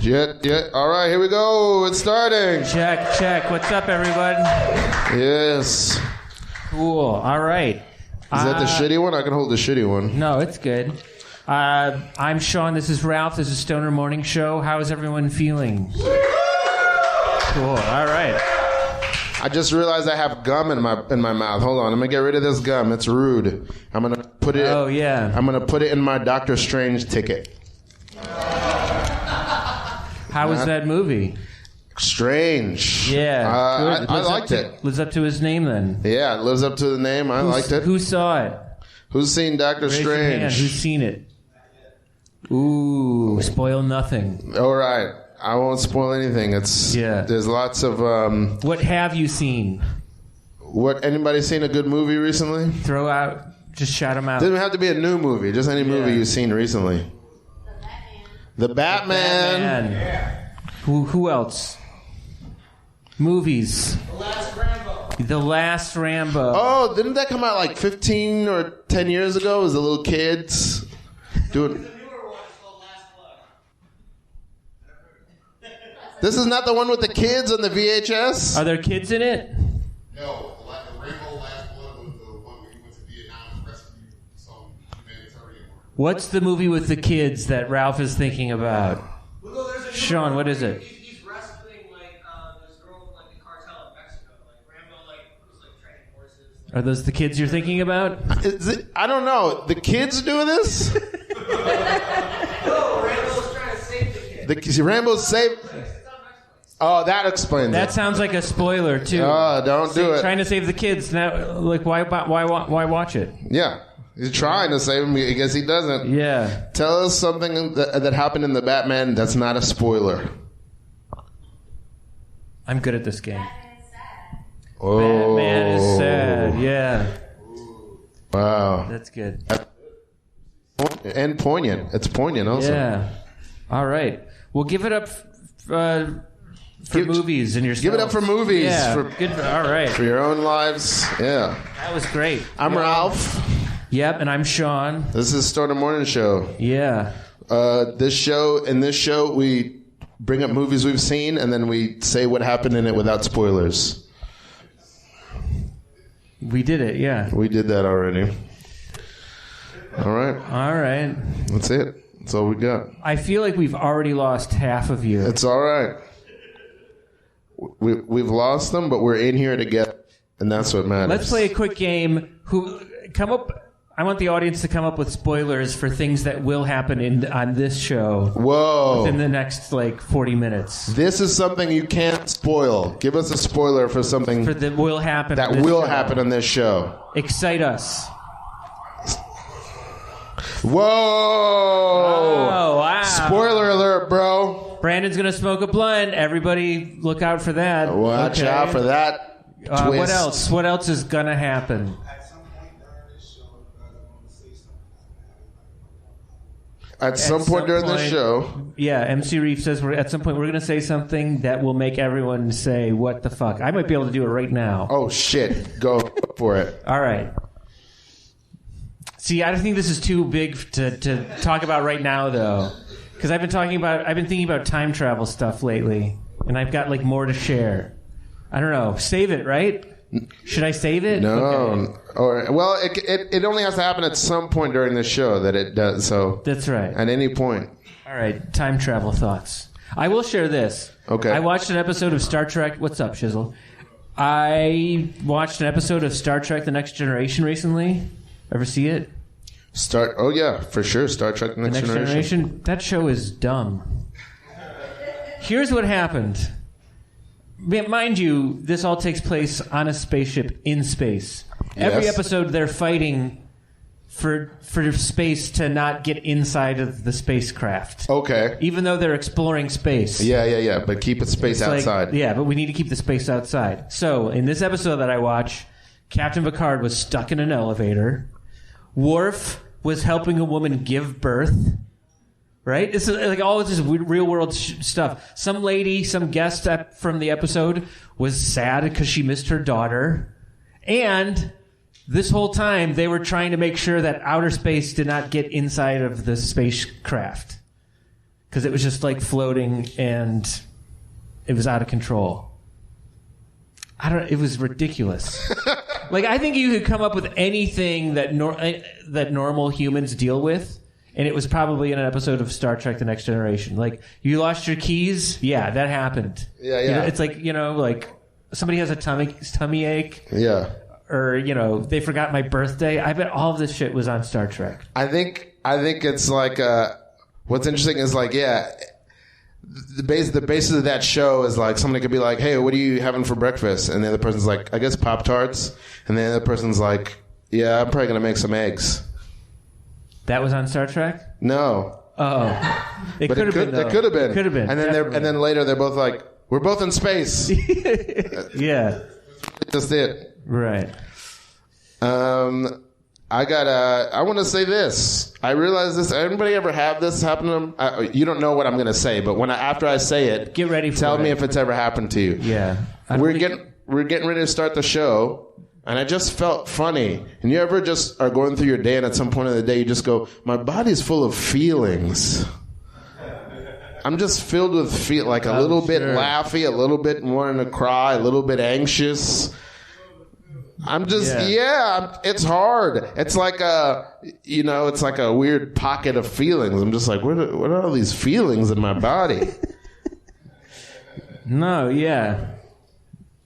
Yeah. All right, here we go. It's starting. Check. What's up, everybody? Yes. Cool. All right. Is that the shitty one? I can hold the shitty one. No, it's good. I'm Shawn. This is Ralf. This is Stoner Morning Show. How is everyone feeling? Cool. All right. I just realized I have gum in my mouth. Hold on, I'm gonna get rid of this gum. It's rude. I'm gonna put it. Oh yeah. I'm gonna put it in my Doctor Strange ticket. How was that movie? Strange. Yeah. I liked it. Lives up to his name then. Yeah, it lives up to the name. I liked it. Who saw it? Who's seen Doctor Raise your hand. Strange? Who's seen it? Ooh, spoil nothing. All right. I won't spoil anything. There's lots of What have you seen? Anybody seen a good movie recently? Just shout them out. Doesn't have to be a new movie, just any movie you've seen recently. The Batman. Yeah. Who else? Movies. The Last Rambo. Oh, didn't that come out like 15 or 10 years ago? It was the little kids doing. This is not the one with the kids on the VHS? Are there kids in it? No, the Rainbow Last Blood was the one where he went to Vietnam and rescued some humanitarian workers. What's the movie with the kids that Ralph is thinking about? Well, there's a Shawn, what is it? He's rescuing this girl from the cartel in Mexico. Rambo was training horses. Are those the kids you're thinking about? I don't know. The kids do this? No, Rambo's trying to save the kid. Rambo's save. Oh, that explains That it. sounds like a spoiler too. Oh, don't do it. Trying to save the kids. Now, why watch it? Yeah. He's trying to save him. I guess he doesn't. Yeah. Tell us something that happened in the Batman that's not a spoiler. I'm good at this game. Oh. Batman is sad. Yeah. Wow. That's good. And poignant. It's poignant also. Yeah. All right. Well, give it up for movies and yourself. Give it up for movies. Yeah. Good. All right. For your own lives. Yeah. That was great. I'm Ralf. Yep, and I'm Shawn. This is Stoner Morning Show. Yeah. In this show, we bring up movies we've seen, and then we say what happened in it without spoilers. We did it, yeah. We did that already. All right. That's it. That's all we got. I feel like we've already lost half of you. It's all right. We've lost them, but we're in here together, and that's what matters. Let's play a quick game. I want the audience to come up with spoilers for things that will happen on this show. Whoa. Within the next 40 minutes. This is something you can't spoil. Give us a spoiler for something that will happen. That will happen on this show. Excite us. Whoa! Oh, wow. Spoiler alert, bro. Brandon's going to smoke a blunt. Everybody look out for that. Watch out for that twist. What else? What else is going to happen? At some point during this show. Yeah, MC Reef says at some point we're going to say something that will make everyone say, what the fuck? I might be able to do it right now. Oh, shit. Go for it. All right. See, I don't think this is too big to talk about right now, though. Because I've been thinking about time travel stuff lately. And I've got, more to share. I don't know. Save it, right? Should I save it? No. Okay. Well, it only has to happen at some point during the show that it does. So that's right. At any point. All right. Time travel thoughts. I will share this. Okay. I watched an episode of Star Trek. What's up, Shizzle? I watched an episode of Star Trek: The Next Generation recently. Ever see it? Oh yeah, for sure. Star Trek: The Next Generation. That show is dumb. Here's what happened. Mind you, this all takes place on a spaceship in space. Every episode, they're fighting for space to not get inside of the spacecraft. Okay. Even though they're exploring space. Yeah. But keep space outside. But we need to keep the space outside. So, in this episode that I watch, Captain Picard was stuck in an elevator. Worf was helping a woman give birth. Right? It's all this real world stuff. Some lady, some guest from the episode was sad because she missed her daughter. And this whole time they were trying to make sure that outer space did not get inside of the spacecraft. because it was just like floating and it was out of control. It was ridiculous. Like, I think you could come up with anything that that normal humans deal with, and it was probably in an episode of Star Trek: The Next Generation. Like, you lost your keys? Yeah, that happened. Yeah. You know, it's like, like somebody has a tummy ache. Yeah. Or, they forgot my birthday. I bet all of this shit was on Star Trek. I think it's like what's interesting is like, the basis of that show is like somebody could be like, hey, what are you having for breakfast? And the other person's like, I guess Pop-Tarts. And the other person's like, yeah, I'm probably gonna make some eggs. That was on Star Trek? No. Oh, it could have been. It could have been. Could have been. And then later they're both like, we're both in space. Yeah. Just it. Right. I want to say this. I realize this. Anybody ever have this happen to them? You don't know what I'm going to say, but after I say it, get ready. Tell me if it's ever happened to you. Yeah. We're getting ready to start the show, and I just felt funny. And you ever just are going through your day, and at some point of the day, you just go, "My body's full of feelings." I'm just filled with like a little bit laughy, a little bit wanting to cry, a little bit anxious. I'm just, it's hard. It's like it's like a weird pocket of feelings. I'm just like, what are all these feelings in my body? No, yeah.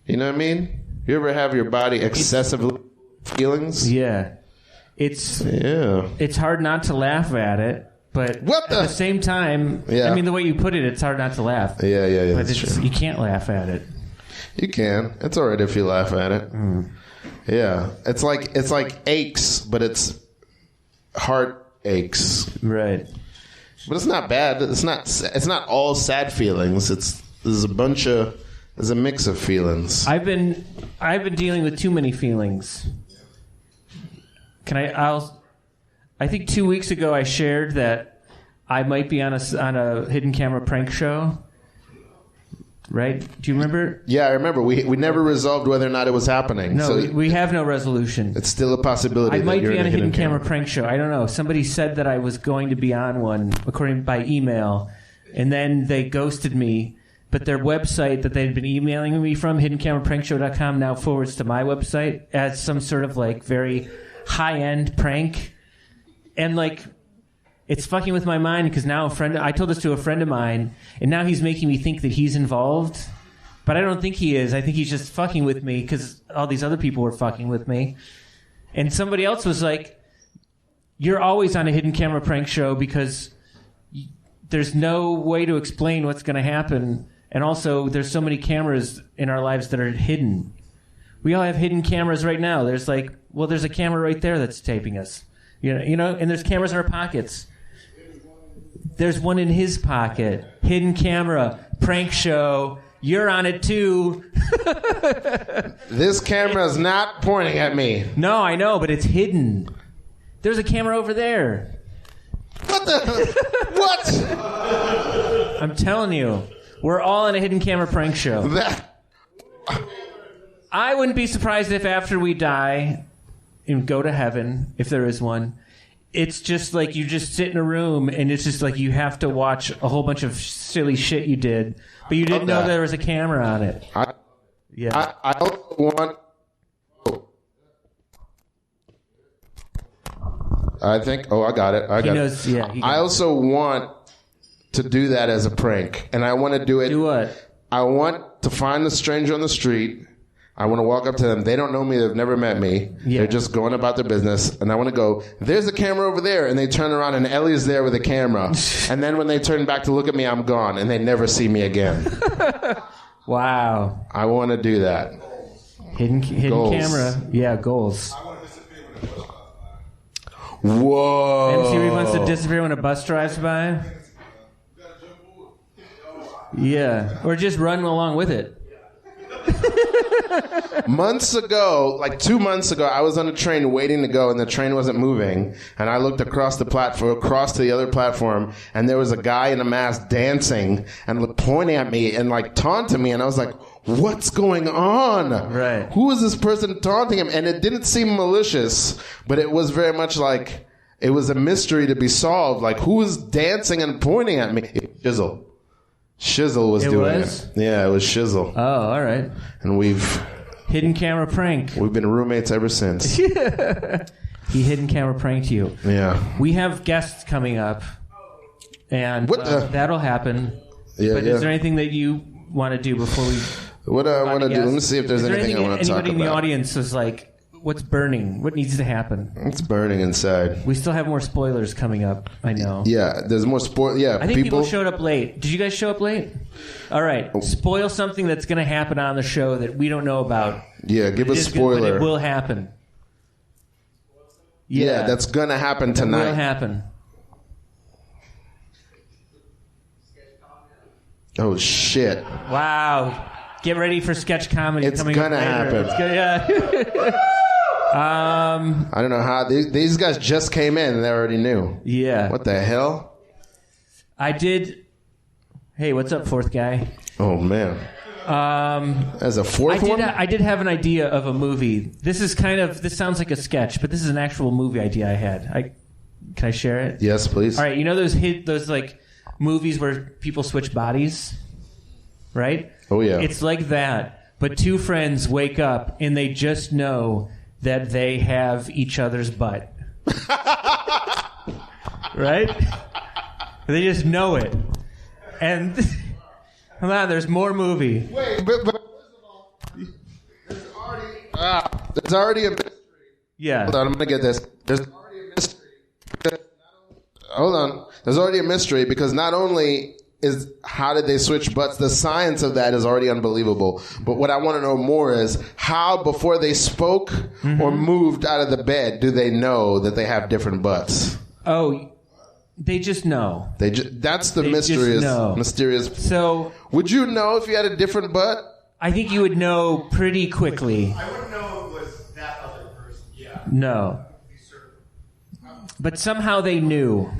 You know what I mean? You ever have your body excessively feelings? Yeah. It's hard not to laugh at it, but at the same time, I mean, the way you put it, it's hard not to laugh. Yeah. But you can't laugh at it. You can. It's all right if you laugh at it. Mm. Yeah, it's like aches, but it's heart aches. Right. But it's not bad. It's not all sad feelings. There's a mix of feelings. I've been dealing with too many feelings. I think 2 weeks ago I shared that I might be on a hidden camera prank show. Right? Do you remember? Yeah, I remember. We never resolved whether or not it was happening. No, so we have no resolution. It's still a possibility. I might be on a hidden camera prank show. I don't know. Somebody said that I was going to be on one, according by email, and then they ghosted me. But their website that they'd been emailing me from, hiddencameraPrankshow.com, now forwards to my website as some sort of like very high-end prank. And like, it's fucking with my mind because now I told this to a friend of mine, and now he's making me think that he's involved. But I don't think he is. I think he's just fucking with me because all these other people were fucking with me. And somebody else was like, you're always on a hidden camera prank show because there's no way to explain what's going to happen. And also, there's so many cameras in our lives that are hidden. We all have hidden cameras right now. There's a camera right there that's taping us. You know, and there's cameras in our pockets. There's one in his pocket. Hidden camera, prank show. You're on it too. This camera's not pointing at me. No, I know, but it's hidden. There's a camera over there. What the? What? I'm telling you, we're all in a hidden camera prank show. I wouldn't be surprised if after we die and go to heaven, if there is one, it's just like you just sit in a room and it's just like you have to watch a whole bunch of silly shit you did, but you didn't know there was a camera on it. I also want... I think... Oh, I got it. I also want to do that as a prank. And I want to do it... Do what? I want to find a stranger on the street. I want to walk up to them. They don't know me. They've never met me. Yeah. They're just going about their business. And I want to go, there's a camera over there. And they turn around and Ellie's there with a camera. And then when they turn back to look at me, I'm gone. And they never see me again. Wow. I want to do that. Hidden camera. Yeah, goals. Whoa. MC Reed wants to disappear when a bus drives by? Yeah. Or just run along with it. Months ago, like 2 months ago, I was on a train waiting to go, and the train wasn't moving. And I looked across the platform, across to the other platform, and there was a guy in a mask dancing and pointing at me and like taunting me. And I was like, "What's going on? Right? Who is this person taunting him?" And it didn't seem malicious, but it was very much like It was a mystery to be solved. Like, who was dancing and pointing at me? Shizzle. Shizzle was doing it. Yeah, it was Shizzle. Oh, all right. And we've hidden camera prank. We've been roommates ever since. He hidden camera pranked you. Yeah. We have guests coming up, and that'll happen. Yeah, but is there anything that you want to do before we? What I want to do? Let me see if there's anything I want to talk about. Anybody in the audience is like, what's burning? What needs to happen? It's burning inside. We still have more spoilers coming up. I know. Yeah, there's more spoil. Yeah, I think people showed up late. Did you guys show up late? All right. Spoil something that's going to happen on the show that we don't know about. Yeah, give a spoiler. But it will happen. Yeah, that's going to happen tonight. It will happen. Oh, shit. Wow. Get ready for sketch comedy coming up later. It's going to happen. I don't know how. These guys just came in and they already knew. Yeah. What the hell? I did. Hey, what's up, fourth guy? Oh, man. As a fourth one? I did have an idea of a movie. This sounds like a sketch, but this is an actual movie idea I had. Can I share it? Yes, please. All right, you know those like movies where people switch bodies? Right? Oh, yeah. It's like that, but two friends wake up and they just know that they have each other's butt. Right? They just know it. And come on, there's more movie. Wait, but first of all, there's already a mystery. Yeah. Hold on, I'm going to get this. There's already a mystery. Hold on. There's already a mystery because not only is how did they switch butts, the science of that is already unbelievable. But what I want to know more is how, before they spoke or moved out of the bed, do they know that they have different butts? Oh, they just know. That's the mysterious. So, would you know if you had a different butt? I think you would know pretty quickly. I wouldn't know it was that other person. Yeah. No. But somehow they knew.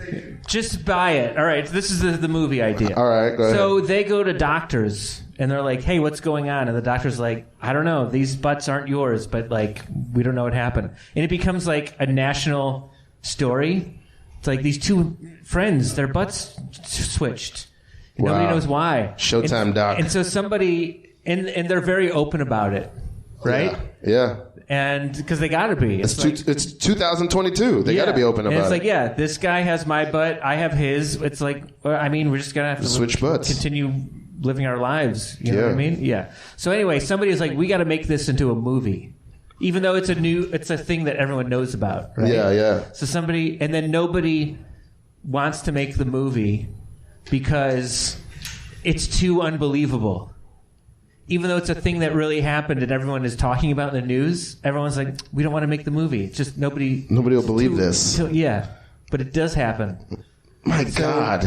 Just buy it. All right, this is the movie idea. All right, go ahead. So they go to doctors, and they're like, hey, what's going on? And the doctor's like, I don't know. These butts aren't yours, but, like, we don't know what happened. And it becomes, like, a national story. It's like these two friends, their butts switched. And nobody knows why. Showtime doc. And so somebody, and they're very open about it, right? Yeah. And because they got to be. It's 2022. They got to be open about it. It's like, yeah, this guy has my butt. I have his. It's like, I mean, we're just going to have to switch butts. Continue living our lives. You know what I mean? Yeah. So anyway, somebody is like, we got to make this into a movie. Even though it's a thing that everyone knows about. Right? Yeah. So and then nobody wants to make the movie because it's too unbelievable. Even though it's a thing that really happened and everyone is talking about in the news, everyone's like, we don't want to make the movie. It's just nobody will believe this. Yeah, but it does happen. My God.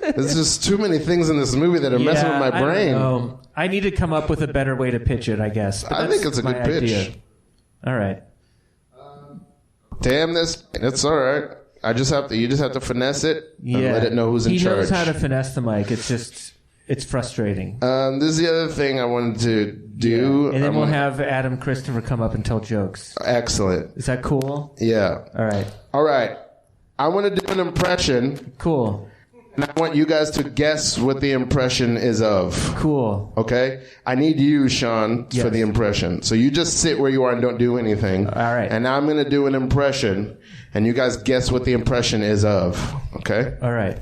There's just too many things in this movie that are messing with my brain. I need to come up with a better way to pitch it, I guess. But I think it's a good pitch. Idea. All right. Damn this. It's all right. You just have to finesse it and let it know who's in charge. He knows how to finesse the mic. It's frustrating. This is the other thing I wanted to do. Yeah. And then we'll have Adam Christopher come up and tell jokes. Excellent. Is that cool? Yeah. All right. I want to do an impression. Cool. And I want you guys to guess what the impression is of. Cool. Okay? I need you, Shawn, for the impression. So you just sit where you are and don't do anything. All right. And now I'm going to do an impression, and you guys guess what the impression is of. Okay? All right.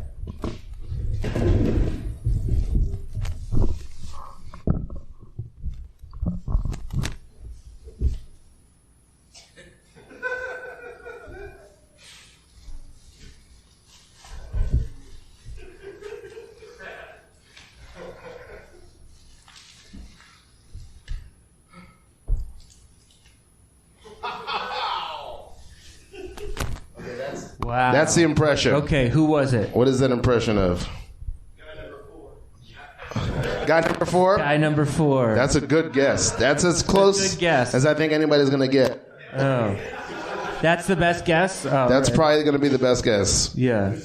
Wow. That's the impression. Okay, who was it? What is that impression of? Guy number 4? Guy number 4. That's a good guess. That's as close as I think anybody's going to get. Oh. That's the best guess? Oh, that's probably going to be the best guess. Yeah.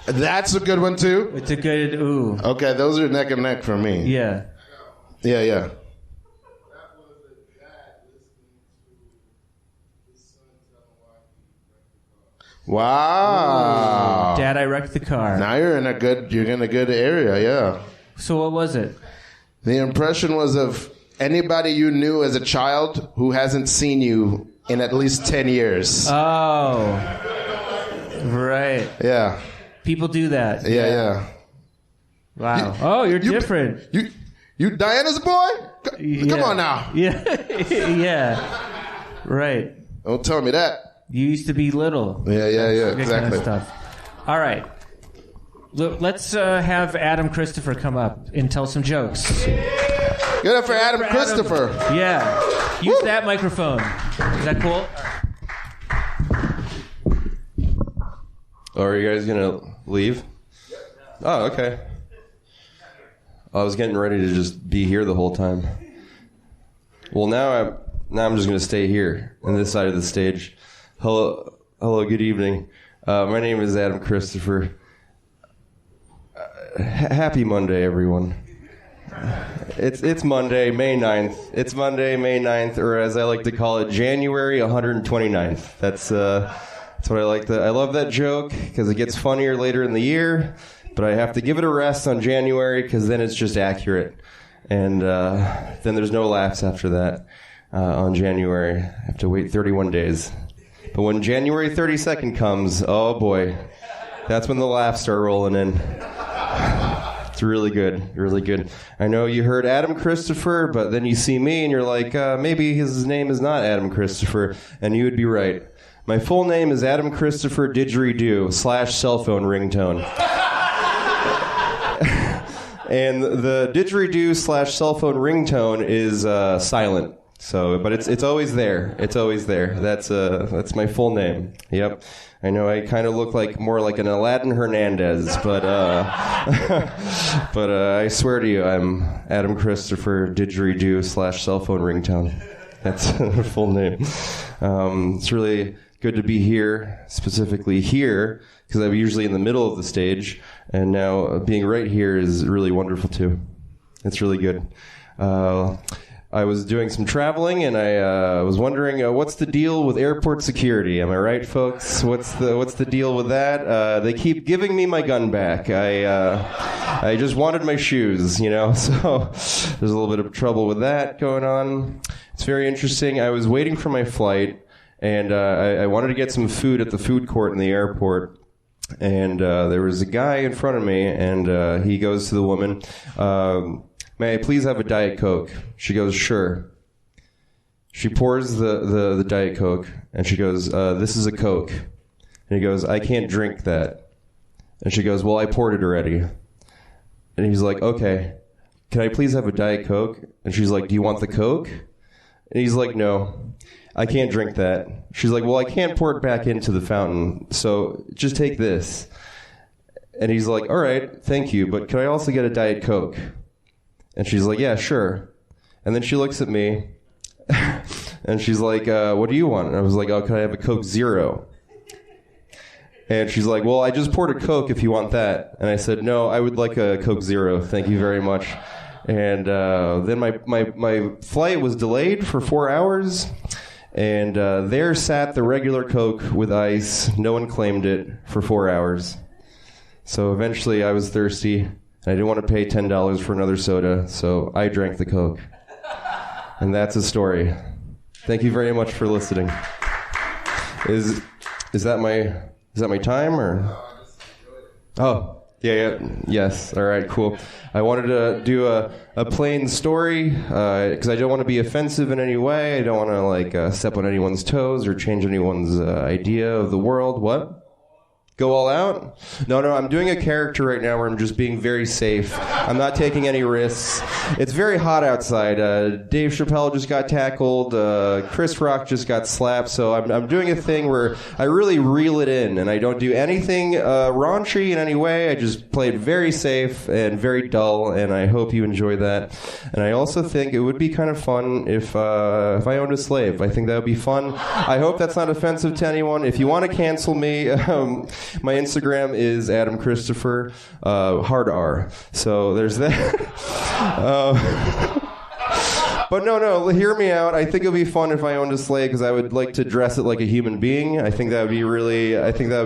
That's a good one, too? It's a good, ooh. Okay, those are neck and neck for me. Yeah. Yeah. Wow. Dad, I wrecked the car. Now you're in a good area, yeah. So what was it? The impression was of anybody you knew as a child who hasn't seen you in at least 10 years. Oh. Right. Yeah. People do that. Yeah. Wow. Oh, you're different. You Diana's boy? Come on now. Yeah. Yeah. Right. Don't tell me that. You used to be little. Yeah, exactly. Kind of stuff. All right. Let's have Adam Christopher come up and tell some jokes. Get up for Adam Christopher. Yeah. Use that microphone. Is that cool? Oh, are you guys going to leave? Oh, okay. I was getting ready to just be here the whole time. Well, now I'm just going to stay here on this side of the stage. Hello, good evening. My name is Adam Christopher. Happy Monday, everyone. It's Monday, May 9th. It's Monday, May 9th, or as I like to call it, January 129th. That's what I like. I love that joke because it gets funnier later in the year, but I have to give it a rest on January because then it's just accurate. And then there's no laughs after that on January. I have to wait 31 days. But when January 32nd comes, oh boy, that's when the laughs start rolling in. It's really good, really good. I know you heard Adam Christopher, but then you see me and you're like, maybe his name is not Adam Christopher, and you would be right. My full name is Adam Christopher Didgeridoo / cell phone ringtone. And the didgeridoo / cell phone ringtone is silent. So, but it's always there. It's always there. That's my full name. Yep. I know I kind of look like more like an Aladdin Hernandez, but I swear to you, I'm Adam Christopher Didgeridoo / cell phone ringtone. That's the full name. It's really good to be here, specifically here, because I'm usually in the middle of the stage, and now being right here is really wonderful too. It's really good. I was doing some traveling, and I was wondering what's the deal with airport security? Am I right, folks? What's the deal with that? They keep giving me my gun back. I just wanted my shoes, So there's a little bit of trouble with that going on. It's very interesting. I was waiting for my flight, and I wanted to get some food at the food court in the airport. And there was a guy in front of me, and he goes to the woman. May I please have a Diet Coke? She goes, sure. She pours the Diet Coke, and she goes, this is a Coke. And he goes, I can't drink that. And she goes, well, I poured it already. And he's like, okay, can I please have a Diet Coke? And she's like, do you want the Coke? And he's like, no, I can't drink that. She's like, well, I can't pour it back into the fountain, so just take this. And he's like, all right, thank you, but can I also get a Diet Coke? And she's like, yeah, sure. And then she looks at me, and she's like, what do you want? And I was like, oh, can I have a Coke Zero? And she's like, well, I just poured a Coke if you want that. And I said, no, I would like a Coke Zero. Thank you very much. And then my flight was delayed for 4 hours. And there sat the regular Coke with ice. No one claimed it for 4 hours. So eventually I was thirsty. I didn't want to pay $10 for another soda, so I drank the Coke. And that's a story. Thank you very much for listening. Is that my time or? Oh, yeah, yes. All right, cool. I wanted to do a plain story because I don't want to be offensive in any way. I don't want to step on anyone's toes or change anyone's idea of the world. What? Go all out? No, I'm doing a character right now where I'm just being very safe. I'm not taking any risks. It's very hot outside. Dave Chappelle just got tackled. Chris Rock just got slapped. So I'm doing a thing where I really reel it in, and I don't do anything raunchy in any way. I just play it very safe and very dull, and I hope you enjoy that. And I also think it would be kind of fun if I owned a slave. I think that would be fun. I hope that's not offensive to anyone. If you want to cancel me, my Instagram is Adam Christopher, hard R. So there's that. But no, hear me out. I think it would be fun if I owned a slave because I would like to dress it like a human being. I think that would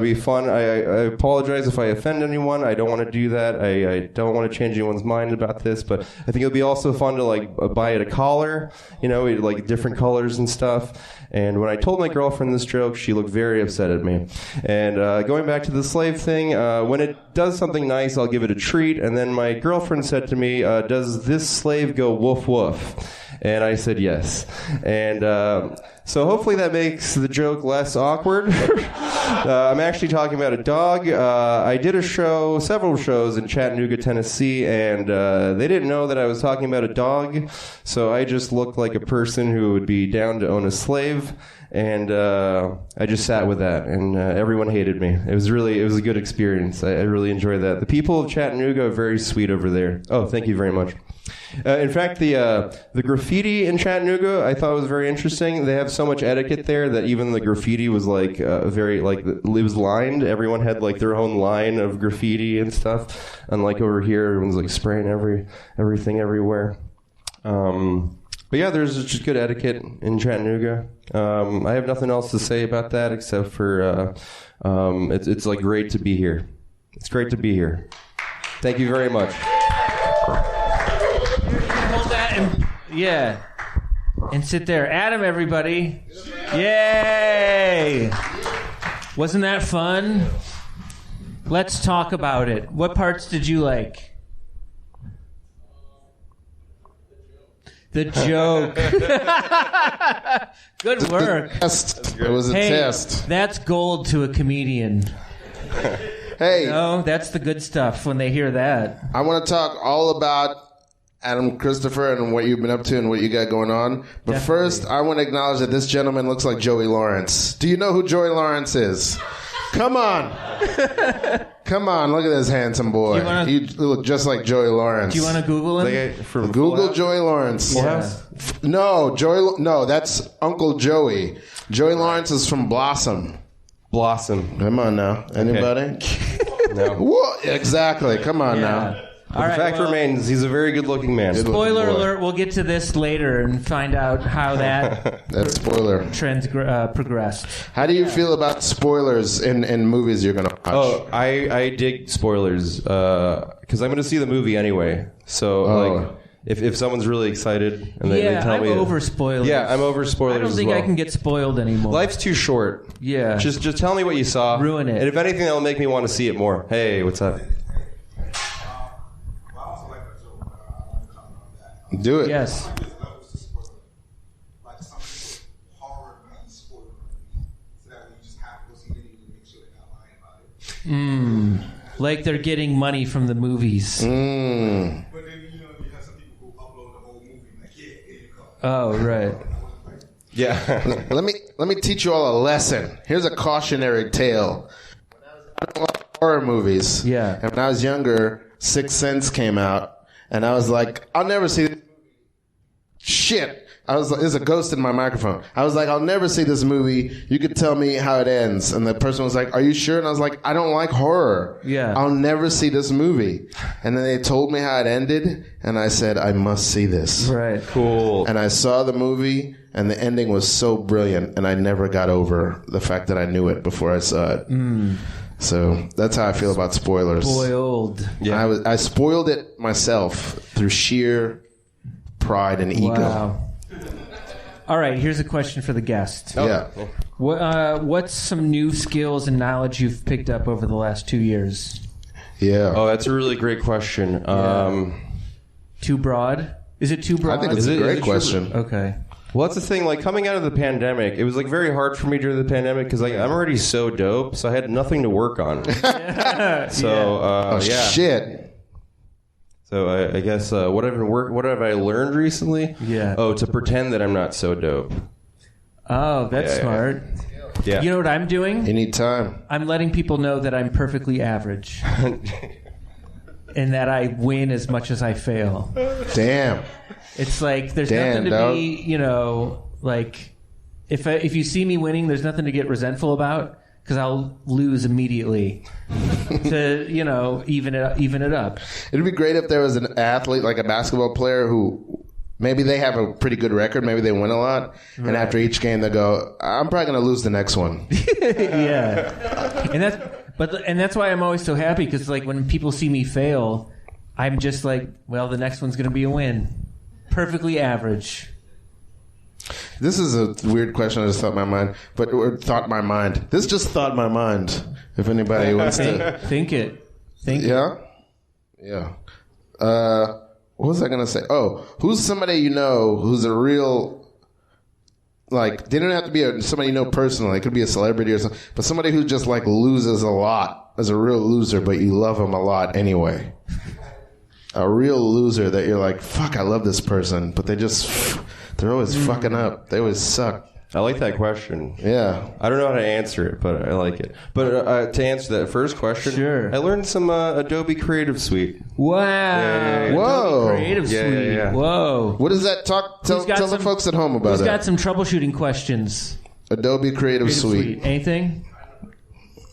be fun. I apologize if I offend anyone. I don't want to do that. I don't want to change anyone's mind about this, but I think it would be also fun to like buy it a collar, like different colors and stuff. And when I told my girlfriend this joke, she looked very upset at me. And going back to the slave thing, when it does something nice, I'll give it a treat. And then my girlfriend said to me, does this slave go woof woof? And I said yes. And so hopefully that makes the joke less awkward. I'm actually talking about a dog. I did several shows in Chattanooga, Tennessee, and they didn't know that I was talking about a dog. So I just looked like a person who would be down to own a slave. And I just sat with that, and everyone hated me. It was a good experience. I really enjoyed that. The people of Chattanooga are very sweet over there. Oh, thank you very much. In fact, the graffiti in Chattanooga I thought was very interesting. They have so much etiquette there that even the graffiti was like it was lined. Everyone had like their own line of graffiti and stuff. Unlike over here, everyone's like spraying everything everywhere. But yeah, there's just good etiquette in Chattanooga. I have nothing else to say about that except for it's like great to be here. It's great to be here. Thank you very much. Hold that and sit there. Adam, everybody. Yay! Wasn't that fun? Let's talk about it. What parts did you like? The joke. Good work. It was a test. That's gold to a comedian. Hey. That's the good stuff when they hear that. I want to talk all about Adam Christopher and what you've been up to and what you got going on. But Definitely. First, I want to acknowledge that this gentleman looks like Joey Lawrence. Do you know who Joey Lawrence is? Come on. Come on, look at this handsome boy. You look just like Joey Lawrence. Do you want to Google him? Google Joey Lawrence. Yeah. No, that's Uncle Joey. Joey Lawrence is from Blossom. Come on now. Anybody? No. What? Exactly. Come on now. All right, the fact remains, he's a very good-looking man. Spoiler alert, we'll get to this later and find out how that spoiler trends progressed. How do you feel about spoilers in movies you're going to watch? Oh, I dig spoilers because I'm going to see the movie anyway. So, like, if someone's really excited and they tell me... I'm over spoilers. Yeah, I'm over spoilers I don't think I can get spoiled anymore. Life's too short. Yeah. Just tell me what you saw. Ruin it. And if anything, that'll make me want to see it more. Hey, what's up? Do it. Yes. Like they're getting money from the movies. But then, you have some people who upload the whole movie, like, here you go. Oh, right. Yeah. Let me teach you all a lesson. Here's a cautionary tale. I don't like horror movies. Yeah. And when I was younger, Sixth Sense came out, and I was like, I'll never see this. Shit. There's a ghost in my microphone. I was like, I'll never see this movie. You could tell me how it ends. And the person was like, are you sure? And I was like, I don't like horror. Yeah. I'll never see this movie. And then they told me how it ended, and I said, I must see this. Right. Cool. And I saw the movie, and the ending was so brilliant, and I never got over the fact that I knew it before I saw it. So that's how I feel about spoilers. Spoiled. Yeah. I spoiled it myself through sheer pride and ego. Wow. All right, here's a question for the guest. Yeah. What's some new skills and knowledge you've picked up over the last 2 years? Yeah. Oh, that's a really great question. Too broad? Is it too broad? I think it's a great question. Okay. Well, that's the thing. Like, coming out of the pandemic, it was like very hard for me during the pandemic because like I'm already so dope, so I had nothing to work on. So Shit. So I guess what have I learned recently? Yeah. Oh, to pretend that I'm not so dope. Oh, that's smart. Yeah. You know what I'm doing? You need time. I'm letting people know that I'm perfectly average. And that I win as much as I fail. Damn. It's like there's Damn, nothing to dog. be, like if you see me winning, there's nothing to get resentful about because I'll lose immediately to even it up. It'd be great if there was an athlete, like a basketball player, who Maybe they have a pretty good record. Maybe they win a lot. And after each game, they go, I'm probably going to lose the next one. Yeah. And that's why I'm always so happy, because like when people see me fail, I'm just like, well, the next one's going to be a win. Perfectly average. This is a weird question. I just thought in my mind. This just thought in my mind. If anybody wants to. Think it. Yeah? Yeah. What was I going to say? Oh, who's somebody you know who's a real, like, they don't have to be somebody you know personally. It could be a celebrity or something. But somebody who just, like, loses a lot as a real loser, but you love them a lot anyway. A real loser that you're like, fuck, I love this person. But they're always fucking up. They always suck. I like that question. Yeah. I don't know how to answer it, but I like it. But to answer that first question, sure. I learned some Adobe Creative Suite. Wow. Yeah. Whoa. Creative Suite. Yeah. Whoa. What does that talk? Tell the folks at home about Who's it. got some troubleshooting questions? Adobe Creative Suite. Anything?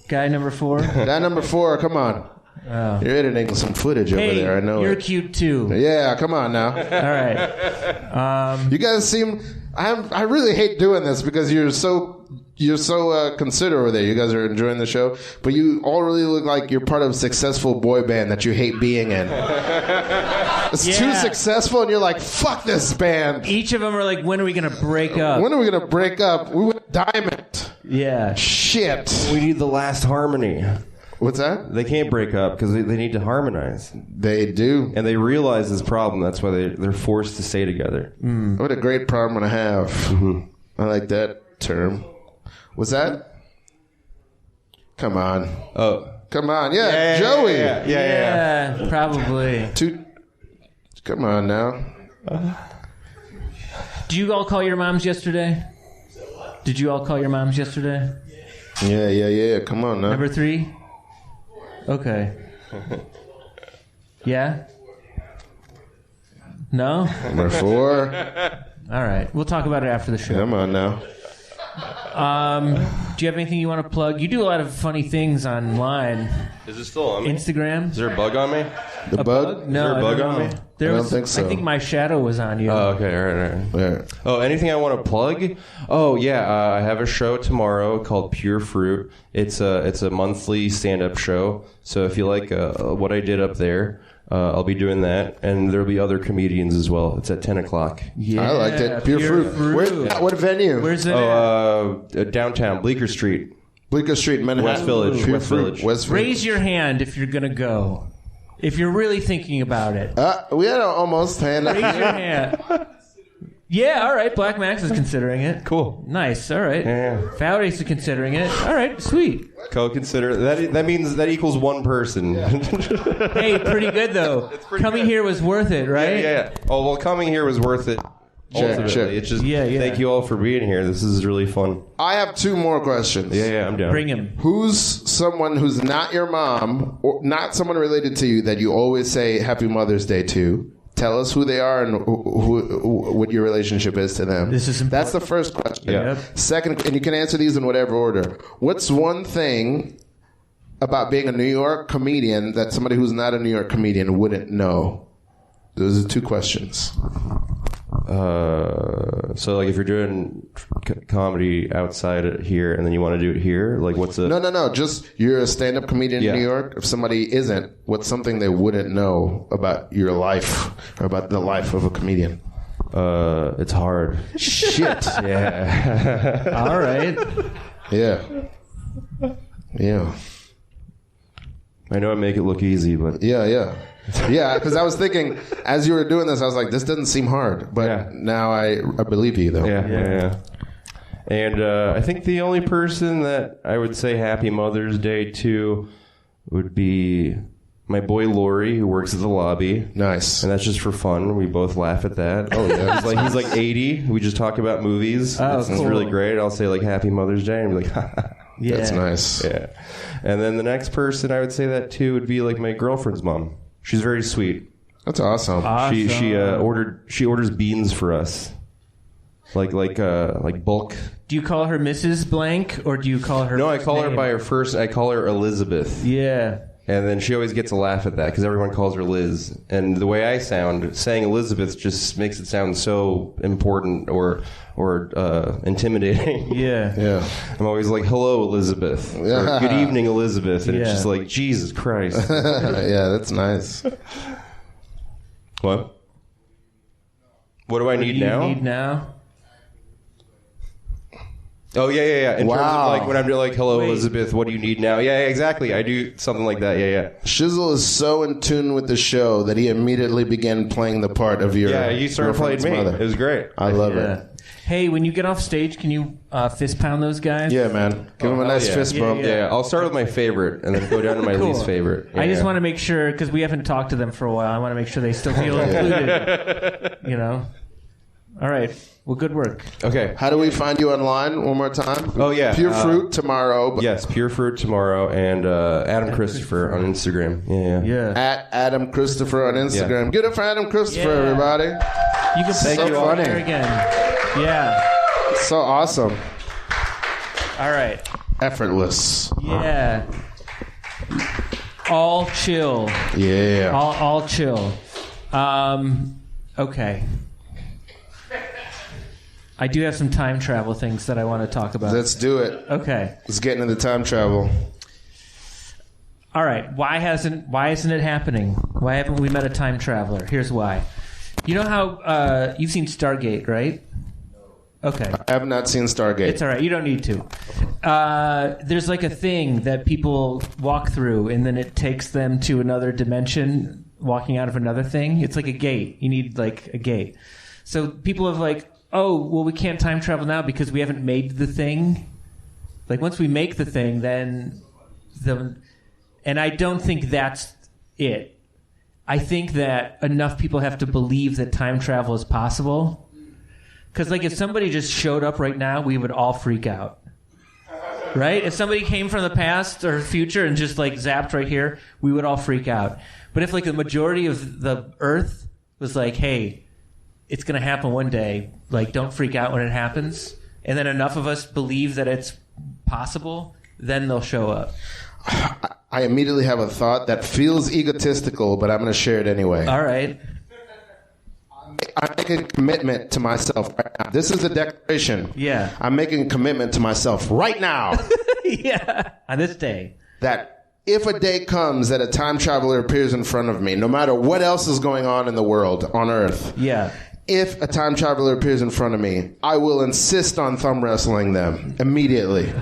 Guy number 4? Guy number 4, come on. Oh. You're editing some footage over there, I know you're it. cute too. Yeah, come on now. All right. You guys seem... I really hate doing this because you're so considerate over there. You guys are enjoying the show, but you all really look like you're part of a successful boy band that you hate being in. It's too successful, and you're like, fuck this band. Each of them are like, when are we going to break up? When are we going to break up? We went diamond. Yeah. Shit. We need the last harmony. What's that? They can't break up because they need to harmonize. They do. And they realize this problem. That's why they're forced to stay together. What a great problem to have. Mm-hmm. I like that term. What's that? Come on. Oh. Come on. Yeah, Joey. Yeah, probably. Come on now. Did you all call your moms yesterday? Did you all call your moms yesterday? Yeah. Come on now. Number 3? Okay. Yeah? No? Number 4. All right. We'll talk about it after the show. Come on now. Do you have anything you want to plug? You do a lot of funny things online. Is it still on me? Instagram? Is there a bug on me? The bug? No, Is there a bug I don't on know. me? There I was, don't think so. I think my shadow was on you. Oh, okay. All right. Yeah. Oh, anything I want to plug? Oh, yeah. I have a show tomorrow called Pure Fruit. It's a monthly stand-up show. So if you like what I did up there, I'll be doing that. And there'll be other comedians as well. It's at 10 o'clock. I Yeah, liked it. Pure fruit. What venue? Where's it at? Downtown, Bleecker Street. Bleecker Street, Manhattan. West Village. Pure West fruit. Village. West Village. Raise your hand if you're going to go. If you're really thinking about it. We had almost hand up. Raise your hand. Yeah, all right. Black Max is considering it. Cool. Nice. All right. Yeah. Fowdy's considering it. All right. Sweet. Co-consider. That means that equals one person. Hey, pretty good though. Coming here was worth it, right? Yeah. Oh, well, coming here was worth it. Ultimately. Check. It's just Yeah. thank you all for being here. This is really fun. I have 2 more questions. Yeah, I'm down. Bring him. Who's someone who's not your mom or not someone related to you that you always say Happy Mother's Day to? Tell us who they are and what your relationship is to them. This is important. That's the first question. Yeah. Yep. Second, and you can answer these in whatever order. What's one thing about being a New York comedian that somebody who's not a New York comedian wouldn't know? Those are 2 questions. So like if you're doing comedy outside here and then you want to do it here, like what's a... No. Just you're a stand-up comedian Yeah. in New York. If somebody isn't, what's something they wouldn't know about your life or about the life of a comedian? It's hard. Shit. Yeah. All right. Yeah. I know I make it look easy, but... Yeah, because I was thinking, as you were doing this, I was like, this doesn't seem hard. But now I believe you, though. Yeah. And I think the only person that I would say Happy Mother's Day to would be my boy Lori, who works at the lobby. Nice. And that's just for fun. We both laugh at that. Oh, yeah. He's like 80. We just talk about movies. Oh, it's cool. really great. I'll say like Happy Mother's Day and be like, ha. Yeah. That's nice. Yeah. And then the next person I would say that to would be like my girlfriend's mom. She's very sweet. That's awesome. She orders beans for us. Like bulk. Do you call her Mrs. Blank or do you call her? No, I first call her name? by her first. I call her Elizabeth. Yeah. And then she always gets a laugh at that because everyone calls her Liz. And the way I sound, saying Elizabeth just makes it sound so important or intimidating. Yeah. I'm always like, hello, Elizabeth. Or, good evening, Elizabeth. And it's just like, Jesus Christ. Yeah, that's nice. What? What do I need You now? need now? Oh, yeah. In terms Wow. of like when I'm like, hello, Wait. Elizabeth, what do you need now? Yeah, exactly. I do something like that. Yeah. Shizzle is so in tune with the show that he immediately began playing the part of your Yeah, you started playing girlfriend's me. mother. It was great. I love Yeah. it. Hey, when you get off stage, can you fist pound those guys? Yeah, man. Give him a hell nice yeah. fist bump. Yeah, I'll start with my favorite and then go down to my Cool. least favorite. I just Yeah. want to make sure, because we haven't talked to them for a while, I want to make sure they still feel included. You know? All right. Well, good work. Okay. How do we find you online one more time? Oh, yeah. Pure Fruit tomorrow. Yes, Pure Fruit tomorrow and Adam Christopher on Instagram. Yeah. At Adam Christopher on Instagram. Yeah. Give it up for Adam Christopher, Yeah. everybody. You can Thank play you it all. there again. Yeah. So awesome. All right. Effortless. Yeah. All chill. Yeah. All chill. Okay. I do have some time travel things that I want to talk about. Let's do it. Okay. Let's get into the time travel. All right. Why isn't it happening? Why haven't we met a time traveler? Here's why. You know how you've seen Stargate, right? Okay. I have not seen Stargate. It's all right. You don't need to. There's like a thing that people walk through, and then it takes them to another dimension, walking out of another thing. It's like a gate. You need like a gate. So people have like, oh, well, we can't time travel now because we haven't made the thing. Like once we make the thing, then and I don't think that's it. I think that enough people have to believe that time travel is possible. Because, like, if somebody just showed up right now, we would all freak out. Right? If somebody came from the past or future and just, like, zapped right here, we would all freak out. But if, like, the majority of the Earth was like, hey, it's going to happen one day, like, don't freak out when it happens, and then enough of us believe that it's possible, then they'll show up. I immediately have a thought that feels egotistical, but I'm going to share it anyway. All right. I'm making a commitment to myself right now. This is a declaration. Yeah. I'm making a commitment to myself right now Yeah. On this day. that if a day comes that a time traveler appears in front of me, no matter what else is going on in the world, on Earth, Yeah. if a time traveler appears in front of me, I will insist on thumb wrestling them immediately.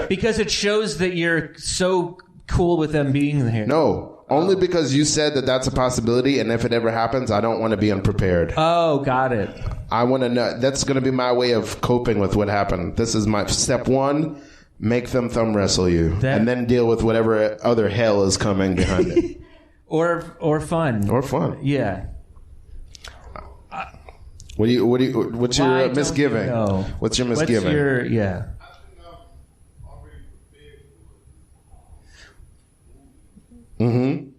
Because it shows that you're so cool with them being here. No. Only because you said that that's a possibility, and if it ever happens, I don't want to be unprepared. Oh, got it. I want to know. That's going to be my way of coping with what happened. This is my step one: make them thumb wrestle you, and then deal with whatever other hell is coming behind it, Or fun. or fun. Yeah. What's your Why don't misgiving? you know? What's your misgiving? What's your, yeah. Mm-hmm.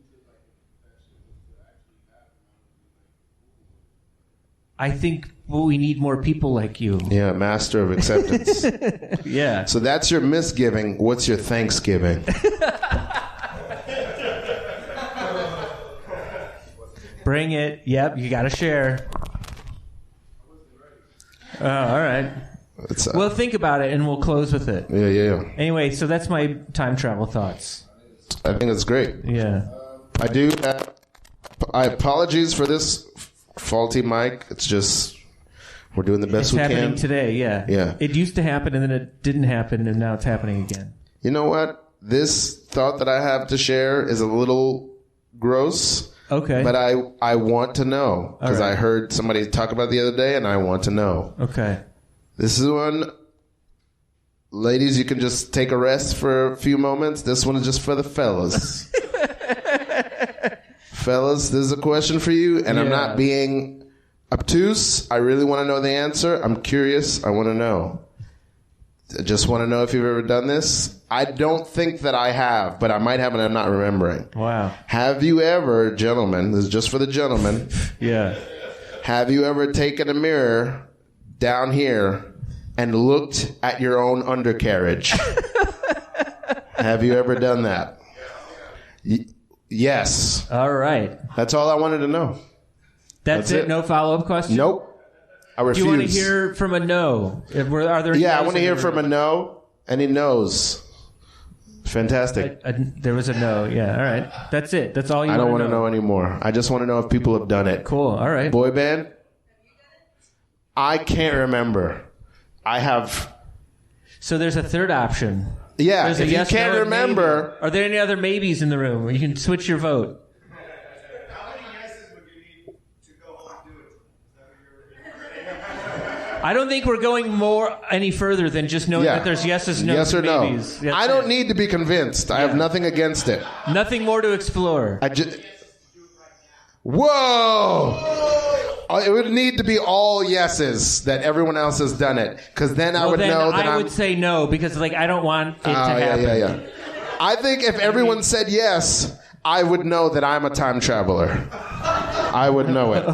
I think we need more people like you. Yeah, master of acceptance. Yeah. So that's your misgiving. What's your Thanksgiving? Bring it. Yep, you got to share. Oh, all right. It's, Well, think about it, and we'll close with it. yeah. Anyway, so that's my time travel thoughts. I think it's great. Yeah. I do. I apologies for this faulty mic. It's just we're doing the best It's we happening can. today, yeah. Yeah. It used to happen, and then it didn't happen, and now it's happening again. You know what? This thought that I have to share is a little gross. Okay. But I want to know because All right. I heard somebody talk about it the other day, and I want to know. Okay. This is one. Ladies, you can just take a rest for a few moments. This one is just for the fellas. Fellas, this is a question for you, and I'm Yeah. not being obtuse. I really want to know the answer. I'm curious. I want to know. I just want to know if you've ever done this. I don't think that I have, but I might have and I'm not remembering. Wow. Have you ever, gentlemen, this is just for the gentlemen, Yeah. have you ever taken a mirror down here and looked at your own undercarriage? Have you ever done that? Yes. All right. That's all I wanted to know. That's it? No follow-up question? Nope. I refuse. Do you want to hear from a no? Are there? Yeah, I want to hear from a no. Any no's? Fantastic. There was a no. Yeah. All right. That's it. That's all you. I don't want to know anymore. I just want to know if people have done it. Cool. All right. Boy band. I can't remember. I have. So there's a third option. Yeah. There's if you can't remember, maybe. Are there any other maybes in the room where you can switch your vote? How many yeses would you need to go home and do it? Is that what I don't think we're going any further than just knowing that there's yeses, no's, yes or and no. maybes. That's I don't it. need to be convinced. I have nothing against it. Nothing more to explore. Whoa! It would need to be all yeses that everyone else has done it, because then I would know that I would say no, because I don't want it to happen. Yeah. I think if everyone said yes, I would know that I'm a time traveler. I would know it.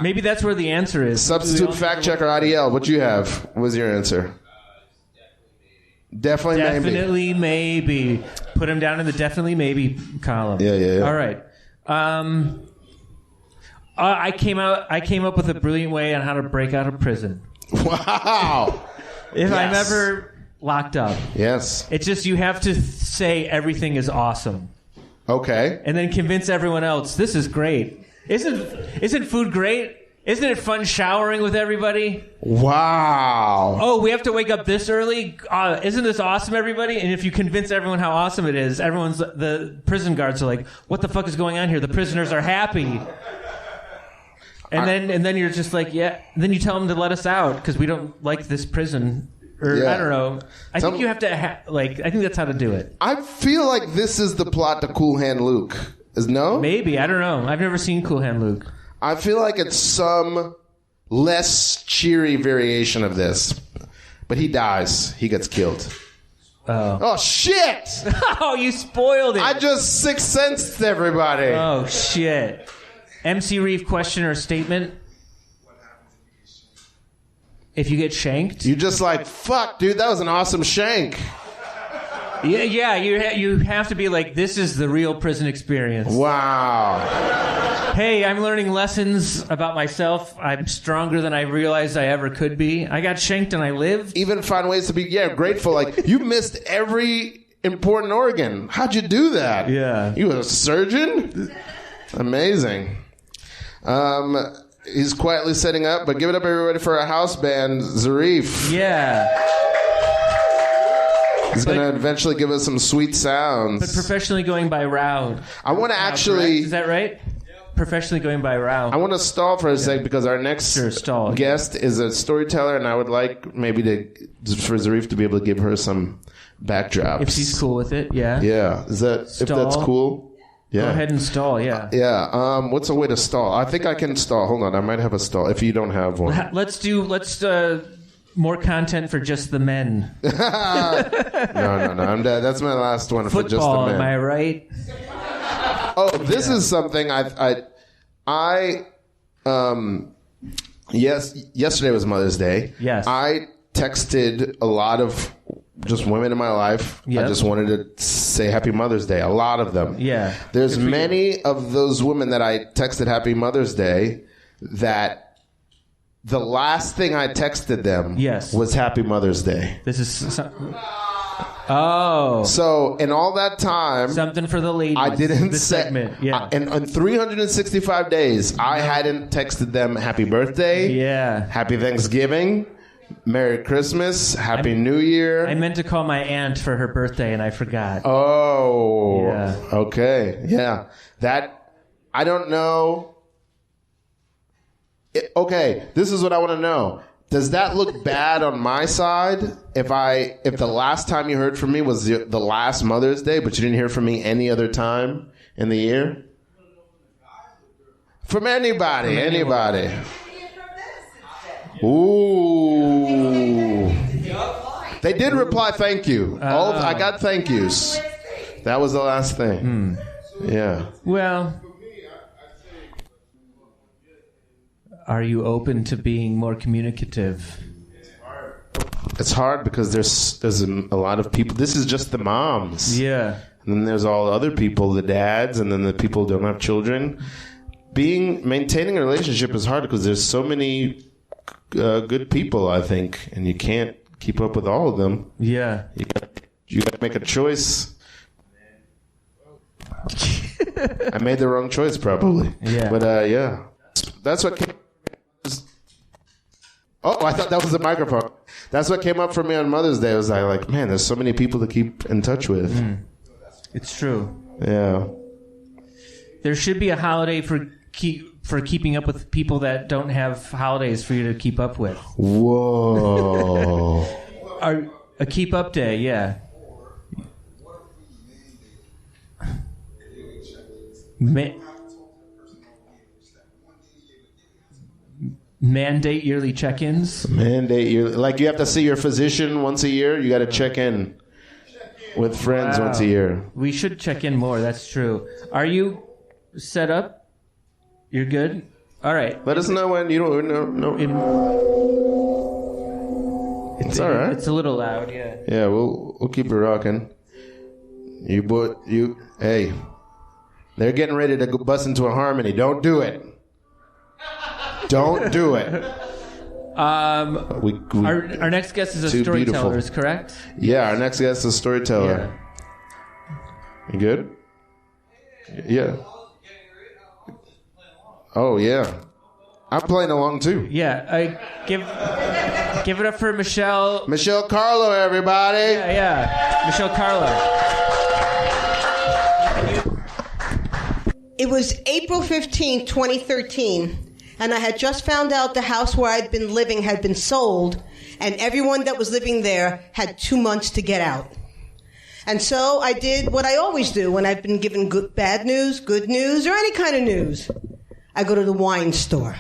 Maybe that's where the answer is. Substitute fact checker Adiel, what you have? What was your answer? Definitely maybe. Put him down in the definitely maybe column. Yeah. All right. I came up with a brilliant way on how to break out of prison. Wow. If I'm ever locked up. Yes. It's just you have to say everything is awesome. Okay. And then convince everyone else this is great. Isn't food great? Isn't it fun showering with everybody? Wow. Oh, we have to wake up this early? Isn't this awesome, everybody? And if you convince everyone how awesome it is, the prison guards are like, what the fuck is going on here? The prisoners are happy. And then you're just like, yeah. Then you tell them to let us out because we don't like this prison. Or I don't know. I think you have to I think that's how to do it. I feel like this is the plot to Cool Hand Luke. No? Maybe. I don't know. I've never seen Cool Hand Luke. I feel like it's some less cheery variation of this. But he dies. He gets killed. Oh, shit! Oh, you spoiled it. I just Sixth Sensed everybody. Oh, shit. MC Reef question or statement? If you get shanked? You just like, fuck, dude, that was an awesome shank. Yeah, you have to be like, this is the real prison experience. Wow. Hey, I'm learning lessons about myself. I'm stronger than I realized I ever could be. I got shanked and I lived. Even find ways to be, grateful. Like, you missed every important organ. How'd you do that? Yeah. You a surgeon? Amazing. He's quietly setting up, but give it up, everybody, for our house band, Zarif. Yeah. He's going to eventually give us some sweet sounds. But professionally going by Rao. I want to actually... Is that right? Professionally going by Rao. I want to stall for a sec because our next guest is a storyteller, and I would like maybe for Zarif to be able to give her some backdrops. If she's cool with it, yeah. Yeah. If that's cool? Yeah. Go ahead and stall, yeah. Yeah. What's a way to stall? I think I can stall. Hold on. I might have a stall if you don't have one. Let's more content for just the men. No. That's my last one for just the Football, men. am I right? Oh, this is something yesterday was Mother's Day. Yes. I texted a lot of just women in my life. Yep. I just wanted to say Happy Mother's Day. A lot of them. Yeah. There's many of those women that I texted Happy Mother's Day that the last thing I texted them was Happy Mother's Day. This is... Oh. So, in all that time... Something for the ladies. I didn't this say... segment. Yeah. And on 365 days, I hadn't texted them Happy Birthday. Yeah. Happy Thanksgiving. Merry Christmas. Happy New Year. I meant to call my aunt for her birthday, and I forgot. Oh. Yeah. Okay. Yeah. That... I don't know... Okay, this is what I want to know. Does that look bad on my side if the last time you heard from me was the last Mother's Day, but you didn't hear from me any other time in the year? From anybody. Ooh. They did reply thank you. I got thank yous. That was the last thing. Yeah. Well... Are you open to being more communicative? It's hard because there's a lot of people. This is just the moms. Yeah. And then there's all the other people, the dads, and then the people who don't have children. Maintaining a relationship is hard because there's so many good people, I think, and you can't keep up with all of them. Yeah. You got to make a choice. I made the wrong choice, probably. Yeah. But, yeah. That's what came... Oh, I thought that was the microphone. That's what came up for me on Mother's Day. I was like, man, there's so many people to keep in touch with. It's true. Yeah. There should be a holiday for keeping up with people that don't have holidays for you to keep up with. Whoa. A keep up day, yeah. Mandate yearly check-ins? Mandate yearly. Like you have to see your physician once a year. You got to check in with friends once a year. We should check in more. That's true. Are you set up? You're good? All right. Let us know when you don't know. It's all right. It's a little loud, yeah. Yeah, we'll keep it rocking. Hey, they're getting ready to go bust into a harmony. Don't do it. Don't do it. Our next guest is a storyteller, is correct? Yeah, our next guest is a storyteller. Yeah. You good? Yeah. Oh, yeah. I'm playing along, too. Yeah. Give it up for Michele. Michele Carlo, everybody. Yeah. Michele Carlo. It was April 15, 2013, and I had just found out the house where I'd been living had been sold, and everyone that was living there had 2 months to get out. And so I did what I always do when I've been given bad news, good news, or any kind of news. I go to the wine store.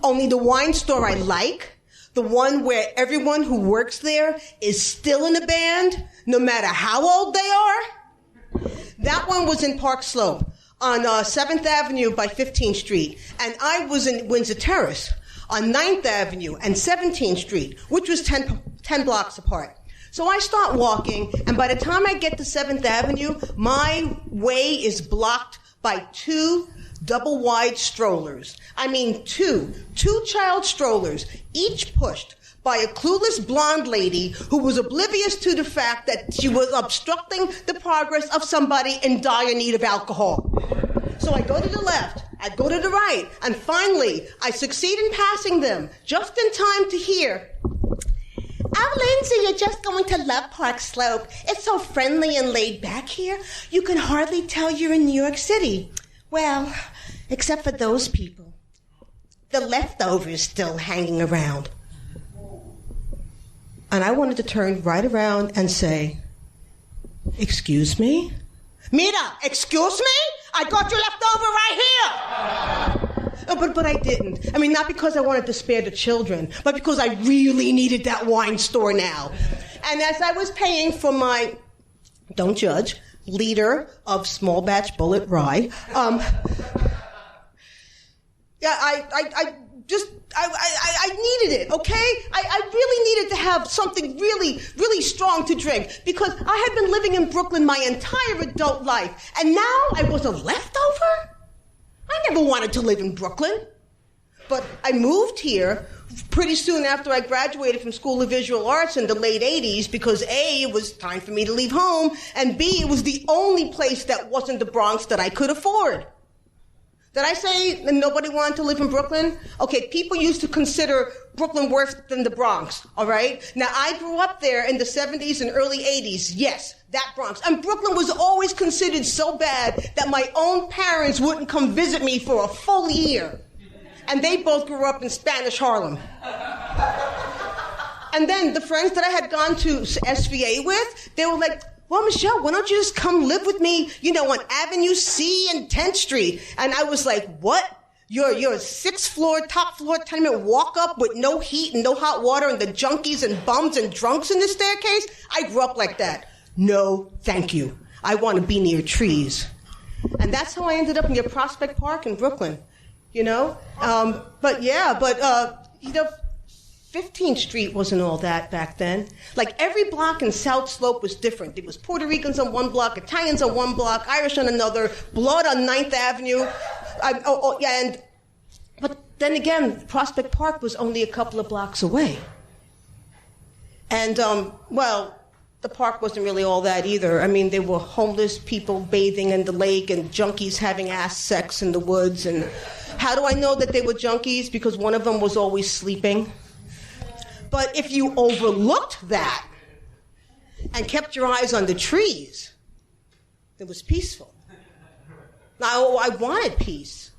Only the wine store I like, the one where everyone who works there is still in the band, no matter how old they are. That one was in Park Slope on 7th Avenue by 15th Street. And I was in Windsor Terrace on 9th Avenue and 17th Street, which was 10 blocks apart. So I start walking, and by the time I get to 7th Avenue, my way is blocked by 2 double-wide strollers. I mean, two child strollers, each pushed by a clueless blonde lady who was oblivious to the fact that she was obstructing the progress of somebody in dire need of alcohol. So I go to the left, I go to the right, and finally, I succeed in passing them, just in time to hear, "Oh, Lindsay, you're just going to love Park Slope. It's so friendly and laid back here. You can hardly tell you're in New York City." Well, except for those people. The leftovers still hanging around. And I wanted to turn right around and say, "Excuse me? Mira, excuse me? I got you left over right here." But I didn't. I mean, not because I wanted to spare the children, but because I really needed that wine store now. And as I was paying for my, don't judge, liter of small batch bullet rye, I needed it, okay? I really needed to have something really, really strong to drink because I had been living in Brooklyn my entire adult life, and now I was a leftover? I never wanted to live in Brooklyn. But I moved here pretty soon after I graduated from School of Visual Arts in the late 80s because A, it was time for me to leave home, and B, it was the only place that wasn't the Bronx that I could afford. Did I say that nobody wanted to live in Brooklyn? Okay, people used to consider Brooklyn worse than the Bronx, all right? Now, I grew up there in the 70s and early 80s, yes, that Bronx. And Brooklyn was always considered so bad that my own parents wouldn't come visit me for a full year. And they both grew up in Spanish Harlem. And then the friends that I had gone to SVA with, they were like, "Well, Michele, why don't you just come live with me, on Avenue C and 10th Street?" And I was like, "What? You're a 6th floor, top floor tenement walk up with no heat and no hot water and the junkies and bums and drunks in the staircase? I grew up like that. No, thank you. I want to be near trees." And that's how I ended up near Prospect Park in Brooklyn, 15th Street wasn't all that back then. Like every block in South Slope was different. There was Puerto Ricans on one block, Italians on one block, Irish on another, blood on 9th Avenue. But then again, Prospect Park was only a couple of blocks away. And, the park wasn't really all that either. I mean, there were homeless people bathing in the lake and junkies having ass sex in the woods. And how do I know that they were junkies? Because one of them was always sleeping. But if you overlooked that and kept your eyes on the trees, it was peaceful. Now, I wanted peace.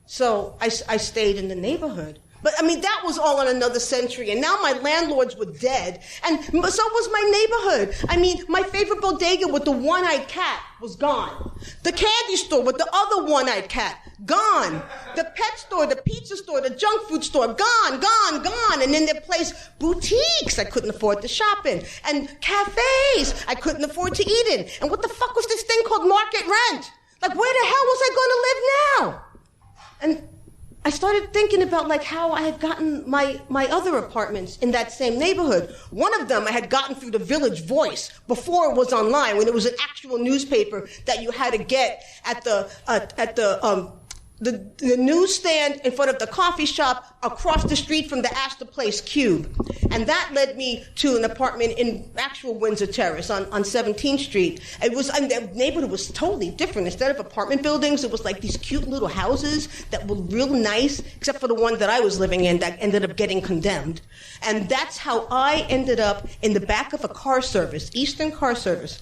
So I stayed in the neighborhood. But, I mean, that was all in another century. And now my landlords were dead. And so was my neighborhood. I mean, my favorite bodega with the one-eyed cat was gone. The candy store with the other one-eyed cat, gone. The pet store, the pizza store, the junk food store, gone, gone, gone. And in their place, boutiques I couldn't afford to shop in. And cafes I couldn't afford to eat in. And what the fuck was this thing called market rent? Like, where the hell was I going to live now? And I started thinking about like how I had gotten my other apartments in that same neighborhood. One of them I had gotten through the Village Voice before it was online, when it was an actual newspaper that you had to get at the newsstand in front of the coffee shop across the street from the Astor Place Cube. And that led me to an apartment in actual Windsor Terrace on 17th Street. The neighborhood was totally different. Instead of apartment buildings, it was like these cute little houses that were real nice, except for the one that I was living in that ended up getting condemned. And that's how I ended up in the back of a car service, Eastern Car Service,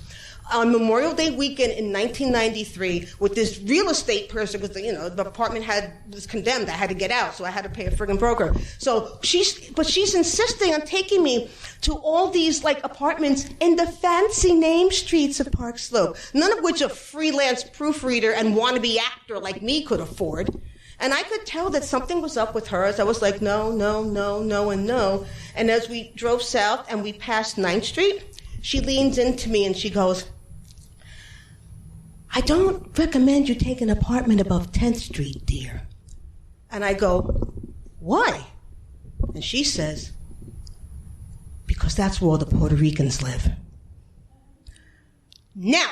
on Memorial Day weekend in 1993 with this real estate person, because the apartment was condemned. I had to get out, so I had to pay a friggin' broker. So she's insisting on taking me to all these like apartments in the fancy name streets of Park Slope, none of which a freelance proofreader and wannabe actor like me could afford. And I could tell that something was up with her as I was like, no, no, no, no, and no. And as we drove south and we passed 9th Street, she leans into me and she goes, I don't recommend you take an apartment above 10th Street, dear. And I go, why? And she says, because that's where all the Puerto Ricans live. Now,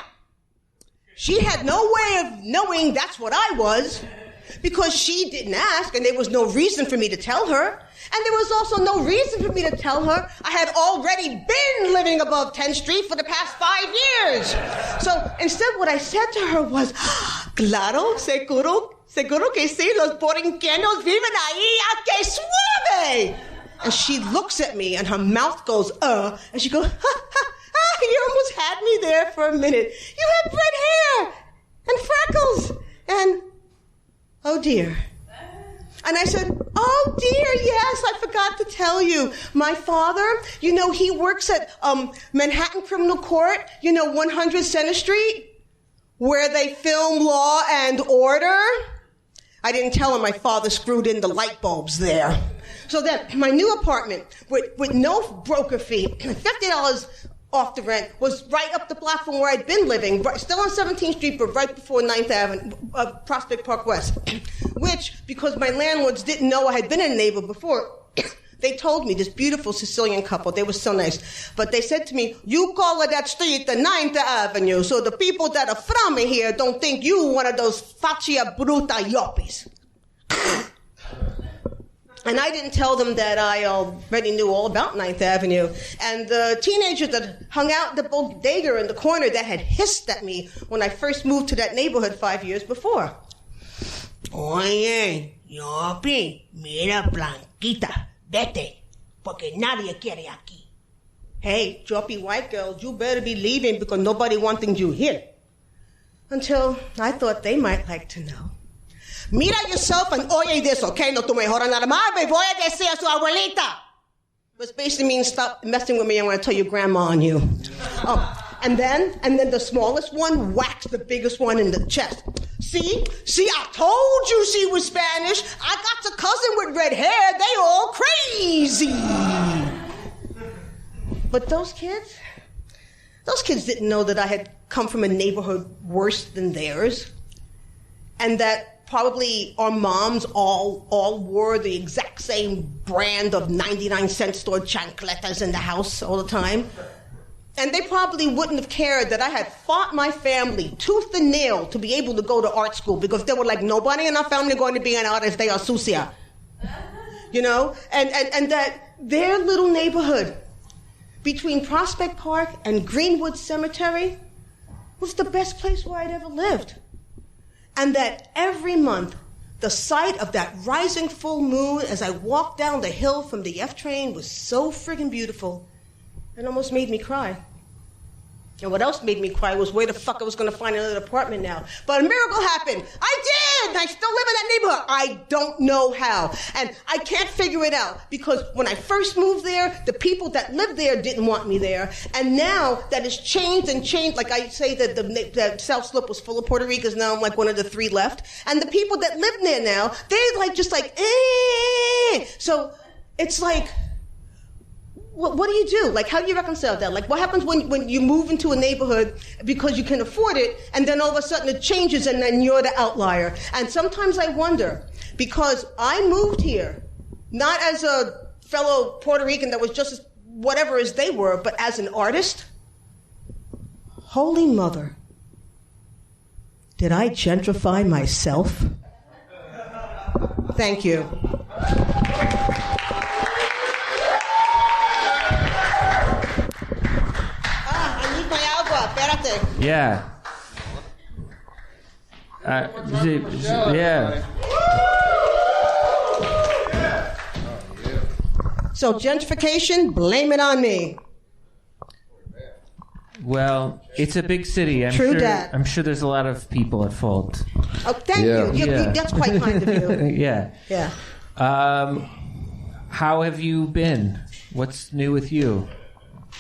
she had no way of knowing that's what I was, because she didn't ask, and there was no reason for me to tell her. And there was also no reason for me to tell her I had already been living above 10th Street for the past 5 years. So instead what I said to her was, claro, seguro que sí, los borinqueños viven ahí, a que suave. And she looks at me and her mouth goes, and she goes, you almost had me there for a minute. You have red hair and freckles and, oh dear. And I said, oh dear, yes, I forgot to tell you. My father, he works at Manhattan Criminal Court, 100 Center Street, where they film Law and Order. I didn't tell him my father screwed in the light bulbs there. So then my new apartment with no broker fee, $50 off the rent, was right up the block from where I'd been living, still on 17th Street, but right before 9th Avenue, Prospect Park West. Which, because my landlords didn't know I had been in the neighborhood before, they told me, this beautiful Sicilian couple, they were so nice, but they said to me, you call that street the 9th Avenue, so the people that are from here don't think you one of those faccia bruta yuppies. And I didn't tell them that I already knew all about 9th Avenue. And the teenager that hung out the bodega in the corner that had hissed at me when I first moved to that neighborhood 5 years before. Oye, Yopi, mira Blanquita, vete, porque nadie quiere aquí. Hey, Yopi white girl, you better be leaving because nobody wanting you here. Until I thought they might like to know. Mira yourself and oye this, okay? No tu mejora nada más, me voy a decir a su abuelita. Which basically means stop messing with me, I'm going to tell your grandma on you. And then the smallest one whacks the biggest one in the chest. See, I told you she was Spanish. I got a cousin with red hair. They all crazy. But those kids didn't know that I had come from a neighborhood worse than theirs. And that probably our moms all wore the exact same brand of 99-cent store chancletas in the house all the time. And they probably wouldn't have cared that I had fought my family tooth and nail to be able to go to art school, because they were like, nobody in our family going to be an artist, they are sucia. You know? And that their little neighborhood between Prospect Park and Greenwood Cemetery was the best place where I'd ever lived. And that every month, the sight of that rising full moon as I walked down the hill from the F train was so friggin' beautiful. It almost made me cry. And what else made me cry was where the fuck I was going to find another apartment now. But a miracle happened. I did! I still live in that neighborhood. I don't know how. And I can't figure it out, because when I first moved there, the people that lived there didn't want me there. And now that it's changed and changed, like I say that the South Slope was full of Puerto Ricans, now I'm like one of the 3 left. And the people that live there now, they're like just like, eh. So it's like, what do you do? Like, how do you reconcile that? Like, what happens when you move into a neighborhood because you can afford it, and then all of a sudden it changes and then you're the outlier? And sometimes I wonder, because I moved here, not as a fellow Puerto Rican that was just as whatever as they were, but as an artist. Holy mother, did I gentrify myself? Thank you. Yeah. Yeah. So gentrification, blame it on me. Well, it's a big city. True that. I'm sure there's a lot of people at fault. Oh, thank you. Yeah. That's quite kind of you. Yeah. Yeah. How have you been? What's new with you?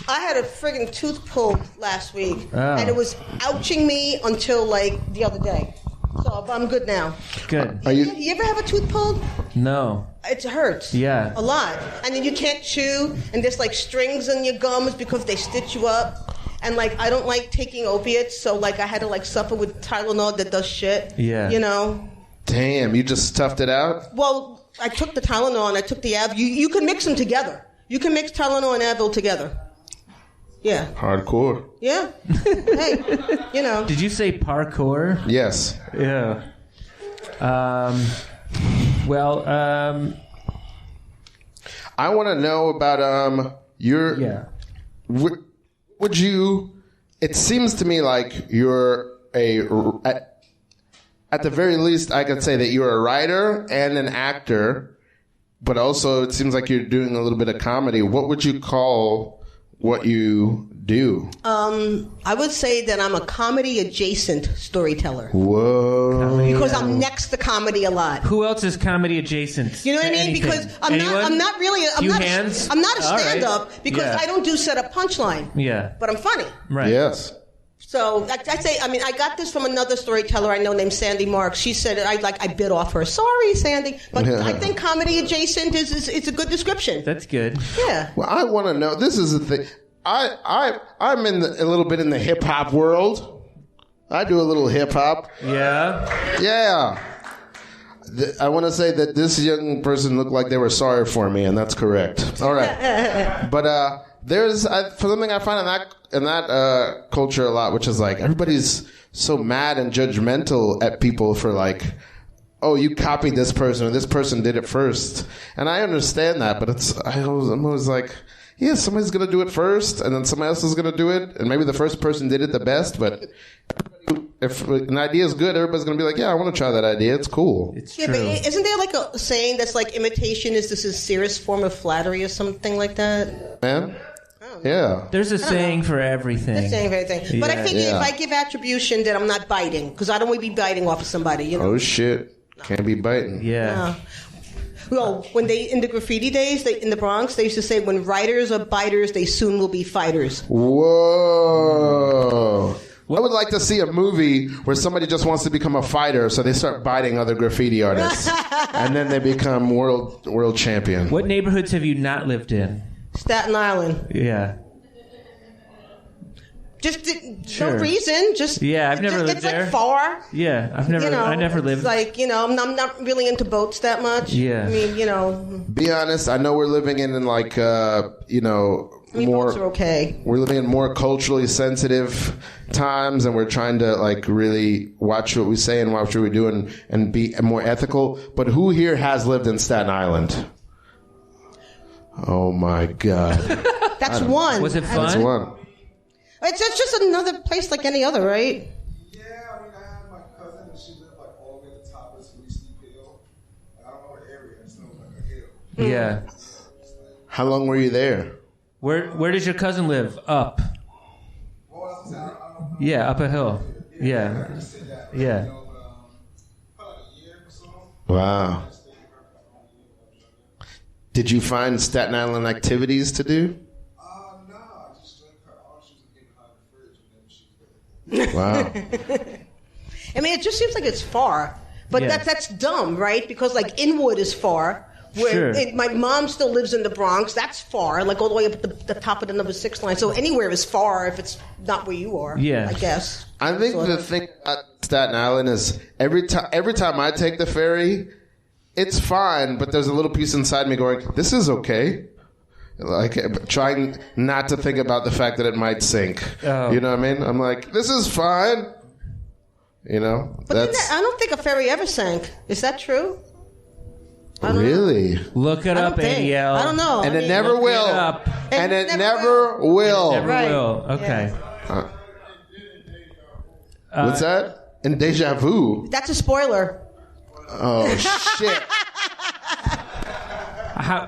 I had a friggin' tooth pulled last week, Oh. and it was ouching me until like the other day. So I'm good now. Good. You ever have a tooth pulled? No. It hurts. Yeah. A lot. And then you can't chew, and there's like strings in your gums because they stitch you up. And like, I don't like taking opiates, so like I had to like suffer with Tylenol that does shit. Yeah. You know? Damn, you just toughed it out? Well, I took the Tylenol and I took the Advil. You can mix them together. You can mix Tylenol and Advil together. Yeah. Hardcore. Yeah. Hey, you know. Did you say parkour? Yes. Yeah. I want to know about your... Yeah. Would you... It seems to me like you're at the very least, I could say that you're a writer and an actor, but also it seems like you're doing a little bit of comedy. What would you call what you do? I would say that I'm a comedy-adjacent storyteller. Whoa. Because I'm next to comedy a lot. Who else is comedy adjacent? You know what I mean? Anything? Because I'm not really a stand-up because Yeah. I don't do set-up punchline. Yeah. But I'm funny. Right. Yes. So I got this from another storyteller I know named Sandy Marks. She said I bit off her. Sorry, Sandy, but I think comedy adjacent is a good description. That's good. Yeah. Well, I want to know. This is the thing. I'm a little bit in the hip hop world. I do a little hip hop. Yeah. Yeah. I want to say that this young person looked like they were sorry for me, and that's correct. All right. But there's something I find in that culture a lot, which is like everybody's so mad and judgmental at people for like, oh, you copied this person or this person did it first. And I understand that, but I'm always like, yeah, somebody's going to do it first, and then somebody else is going to do it, and maybe the first person did it the best, but if an idea is good, everybody's going to be like, yeah, I want to try that idea. It's cool. It's Yeah, true. but isn't there like a saying that's like imitation is the sincerest form of flattery or something like that? Man? Yeah. There's a saying for everything. That's saying everything. But I figure if I give attribution, then I'm not biting, because I don't want to be biting off of somebody, you know? Oh, shit. Can't be biting. Yeah. Well, when in the graffiti days in the Bronx, they used to say, when writers are biters, they soon will be fighters. Whoa. I would like to see a movie where somebody just wants to become a fighter, so they start biting other graffiti artists, and then they become world champion. What neighborhoods have you not lived in? Staten Island. Yeah. Just Sure. no reason. Just Yeah, I've never lived it's there. like far. Yeah, I never lived. It's like, I'm not really into boats that much. Yeah. I mean, Be honest, I know we're living in like, more. boats are okay. We're living in more culturally sensitive times, and we're trying to like really watch what we say and watch what we do and be more ethical. But who here has lived in Staten Island? Oh my God. That's one. Was it fun? That's one. It's just another place like any other, right? Yeah, I mean, I had my cousin, and she lived like all the way at the top of this really steep hill. I don't know what area, I just know it was like a hill. Yeah. How long were you there? Where does your cousin live? Up. What was I saying? I don't know. Yeah, up a hill. Yeah. I just said that. Yeah. Probably a year or so. Wow. Did you find Staten Island activities to do? No, I just drank her. All she was getting behind the fridge, and then she was there. Wow. I mean, it just seems like it's far, but Yeah. that's dumb, right? Because like Inwood is far. Sure. My mom still lives in the Bronx. That's far, like all the way up at the top of the number 6 line. So anywhere is far if it's not where you are. Yeah. I guess. I think the thing about Staten Island is every time I take the ferry, it's fine, but there's a little piece inside me going, "This is okay." Like trying not to think about the fact that it might sink. Oh. You know what I mean? I'm like, "This is fine." You know, But I don't think a ferry ever sank. Is that true? really. Look it I up, don't think. Adiel. I don't know. And I it mean, never look will. it up. And it never never will. Never Right. will. Okay. What's that? In Deja Vu. That's a spoiler. Oh shit.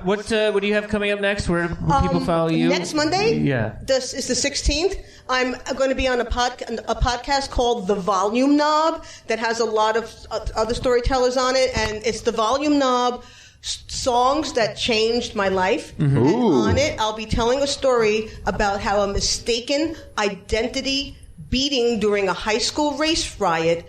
What do you have coming up next? Where people follow you? Next Monday? Yeah. This is the 16th. I'm going to be on a podcast called The Volume Knob that has a lot of other storytellers on it, and it's The Volume Knob songs that changed my life. And on it, I'll be telling a story about how a mistaken identity beating during a high school race riot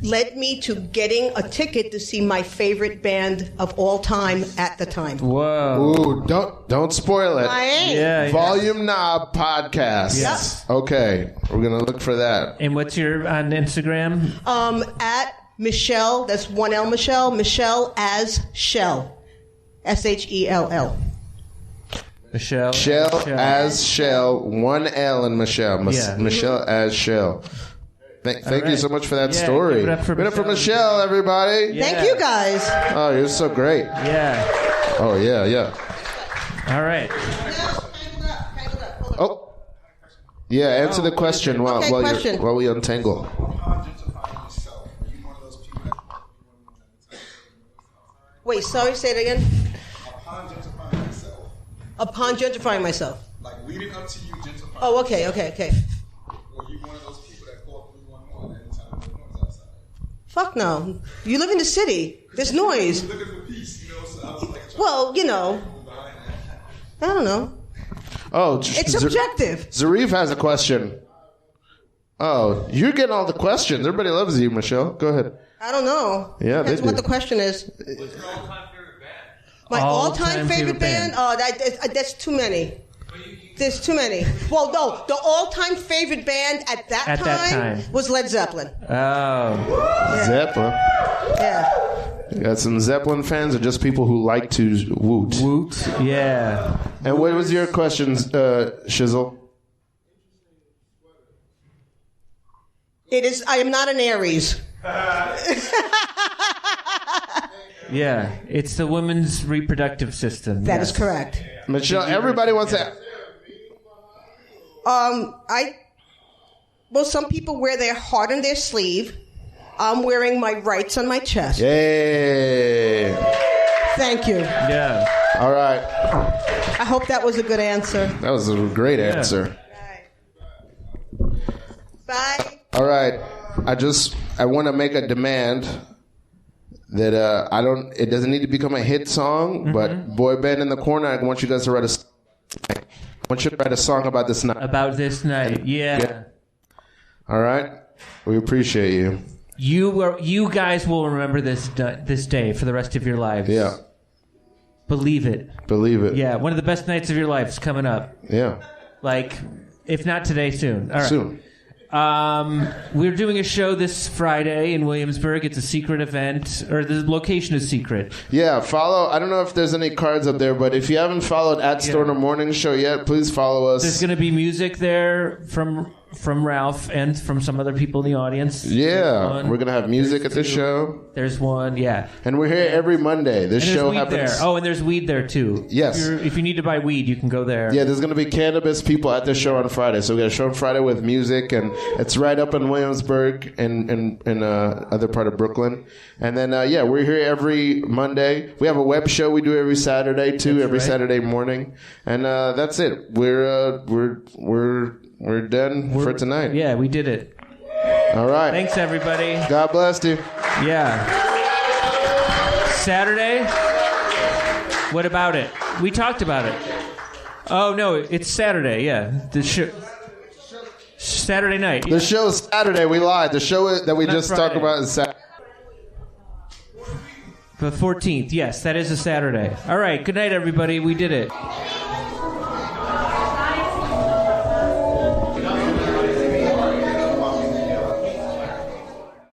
led me to getting a ticket to see my favorite band of all time at the time. Whoa. Ooh, don't spoil it. I ain't. Yeah. Volume Knob Podcast. Yes. Okay, we're gonna look for that. And what's your on Instagram? At Michelle, that's one L Michelle as Shell. Shell. Michelle. Shell as Shell, one L in Michelle. Yeah. Michelle as Shell. Thank you right. so much for that Yeah, story. give it up for Give it up for Michelle. Michelle, everybody. Yeah. Thank you guys. Oh, you're so great. Yeah. Oh yeah. All right. Oh. Yeah, answer the question while Okay, question. while we untangle. Identifying yourself. Are you one of those people that Wait, sorry, say it again. upon gentrifying yourself, Upon gentrifying myself. like leading up to you gentrifying? Oh, okay. Were you one of those people that called 311 anytime there was noise outside? Fuck no. You live in the city. There's noise. Looking for peace, so I was like, Well, behind that. I don't know. Oh, It's subjective. Zarif has a question. Oh, you're getting all the questions. Everybody loves you, Michelle. Go ahead. I don't know. Yeah, That's they what do. the question is. What's your all-time favorite band? My All-time all-time favorite favorite band? band. Oh, that's too many. There's too many. Well, no, the all-time favorite band at that time was Led Zeppelin. Oh. Zeppelin. Yeah. You got some Zeppelin fans or just people who like to woot? Woot. Yeah. And what was your question, Shizzle? It is. I am not an Aries. Yeah. It's the women's reproductive system. That is correct. Michelle, everybody wants to... Well, some people wear their heart on their sleeve. I'm wearing my rights on my chest. Yay. Thank you. Yeah. All right. I hope that was a good answer. That was a great answer. Bye. All right. I want to make a demand that it doesn't need to become a hit song, but Boy Band in the Corner, I want you guys to write a song about this night. About this night. Yeah. All right? We appreciate you. You guys will remember this day for the rest of your lives. Yeah. Believe it. Believe it. Yeah. One of the best nights of your life is coming up. Yeah. Like, If not today, soon. All right. Soon. We're doing a show this Friday in Williamsburg. It's a secret event, or the location is secret. Yeah, follow. I don't know if there's any cards up there, but if you haven't followed at Stoner Morning Show yet, please follow us. There's going to be music there from Ralf and from some other people in the audience. Yeah, we're going to have music at the show. There's one, yeah. And we're here every Monday. This and show weed happens. there. Oh, and there's weed there too. Yes. If you need to buy weed, you can go there. Yeah, there's going to be cannabis people at the show on Friday. So we got a show on Friday with music, and it's right up in Williamsburg and in other part of Brooklyn. And then we're here every Monday. We have a web show we do every Saturday too, every Saturday morning. And that's it. We're done for tonight. Yeah, we did it. All right. Thanks, everybody. God bless you. Yeah. Saturday? What about it? We talked about it. Oh, no, it's Saturday, yeah. The show. Saturday night. The show is Saturday. We lied. The show that we just talked about is Saturday. The 14th, yes, that is a Saturday. All right, good night, everybody. We did it.